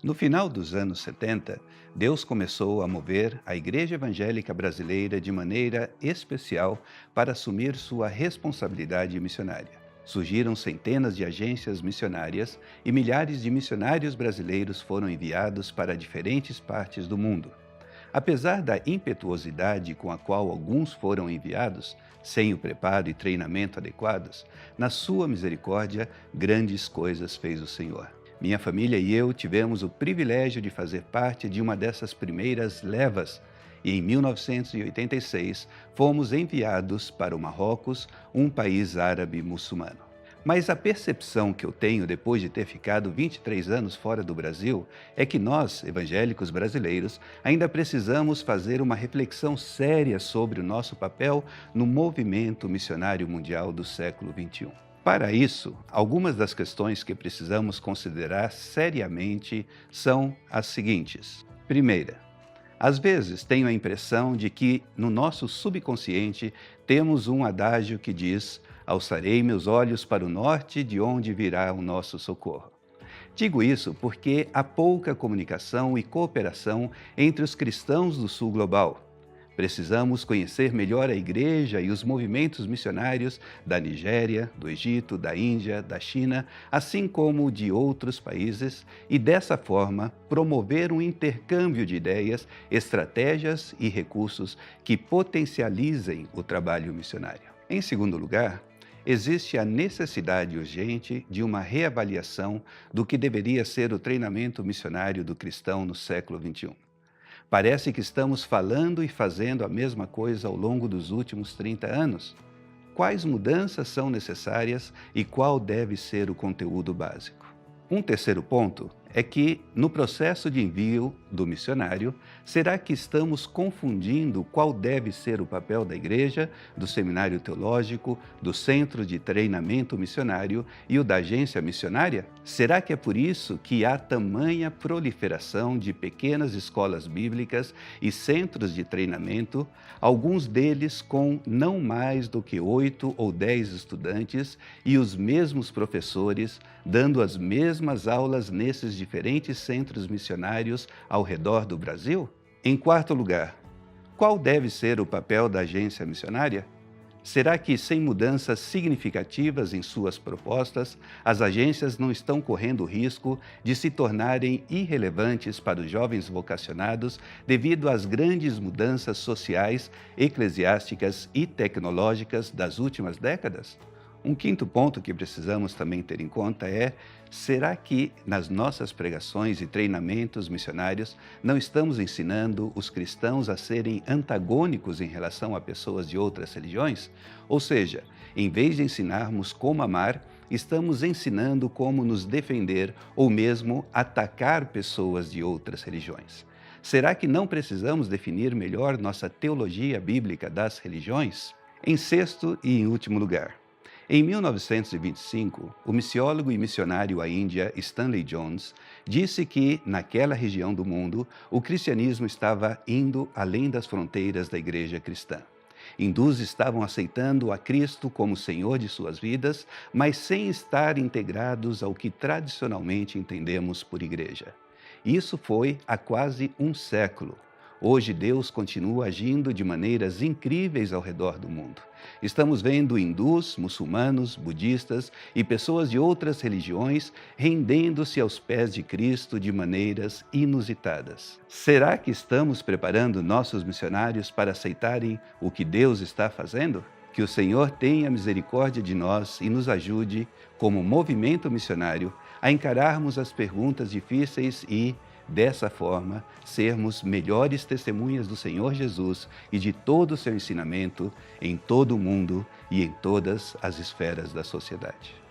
No final dos anos 70, Deus começou a mover a Igreja Evangélica Brasileira de maneira especial para assumir sua responsabilidade missionária. Surgiram centenas de agências missionárias e milhares de missionários brasileiros foram enviados para diferentes partes do mundo. Apesar da impetuosidade com a qual alguns foram enviados, sem o preparo e treinamento adequados, na sua misericórdia, grandes coisas fez o Senhor. Minha família e eu tivemos o privilégio de fazer parte de uma dessas primeiras levas e, em 1986, fomos enviados para o Marrocos, um país árabe muçulmano. Mas a percepção que eu tenho depois de ter ficado 23 anos fora do Brasil é que nós, evangélicos brasileiros, ainda precisamos fazer uma reflexão séria sobre o nosso papel no movimento missionário mundial do século XXI. Para isso, algumas das questões que precisamos considerar seriamente são as seguintes. Primeira, às vezes tenho a impressão de que no nosso subconsciente temos um adágio que diz: alçarei meus olhos para o norte, de onde virá o nosso socorro. Digo isso porque há pouca comunicação e cooperação entre os cristãos do sul global. Precisamos conhecer melhor a Igreja e os movimentos missionários da Nigéria, do Egito, da Índia, da China, assim como de outros países, e dessa forma promover um intercâmbio de ideias, estratégias e recursos que potencializem o trabalho missionário. Em segundo lugar, existe a necessidade urgente de uma reavaliação do que deveria ser o treinamento missionário do cristão no século XXI. Parece que estamos falando e fazendo a mesma coisa ao longo dos últimos 30 anos. Quais mudanças são necessárias e qual deve ser o conteúdo básico? Um terceiro ponto é que, no processo de envio do missionário, será que estamos confundindo qual deve ser o papel da igreja, do seminário teológico, do centro de treinamento missionário e o da agência missionária? Será que é por isso que há tamanha proliferação de pequenas escolas bíblicas e centros de treinamento, alguns deles com não mais do que 8 ou 10 estudantes e os mesmos professores dando as mesmas aulas nesses diferentes centros missionários ao redor do Brasil? Em quarto lugar, qual deve ser o papel da agência missionária? Será que, sem mudanças significativas em suas propostas, as agências não estão correndo o risco de se tornarem irrelevantes para os jovens vocacionados devido às grandes mudanças sociais, eclesiásticas e tecnológicas das últimas décadas? Um quinto ponto que precisamos também ter em conta é: será que nas nossas pregações e treinamentos missionários não estamos ensinando os cristãos a serem antagônicos em relação a pessoas de outras religiões? Ou seja, em vez de ensinarmos como amar, estamos ensinando como nos defender ou mesmo atacar pessoas de outras religiões. Será que não precisamos definir melhor nossa teologia bíblica das religiões? Em sexto e em último lugar, em 1925, o missiólogo e missionário à Índia Stanley Jones disse que, naquela região do mundo, o cristianismo estava indo além das fronteiras da igreja cristã. Hindus estavam aceitando a Cristo como Senhor de suas vidas, mas sem estar integrados ao que tradicionalmente entendemos por igreja. Isso foi há quase um século. Hoje, Deus continua agindo de maneiras incríveis ao redor do mundo. Estamos vendo hindus, muçulmanos, budistas e pessoas de outras religiões rendendo-se aos pés de Cristo de maneiras inusitadas. Será que estamos preparando nossos missionários para aceitarem o que Deus está fazendo? Que o Senhor tenha misericórdia de nós e nos ajude, como movimento missionário, a encararmos as perguntas difíceis e, dessa forma, sermos melhores testemunhas do Senhor Jesus e de todo o seu ensinamento em todo o mundo e em todas as esferas da sociedade.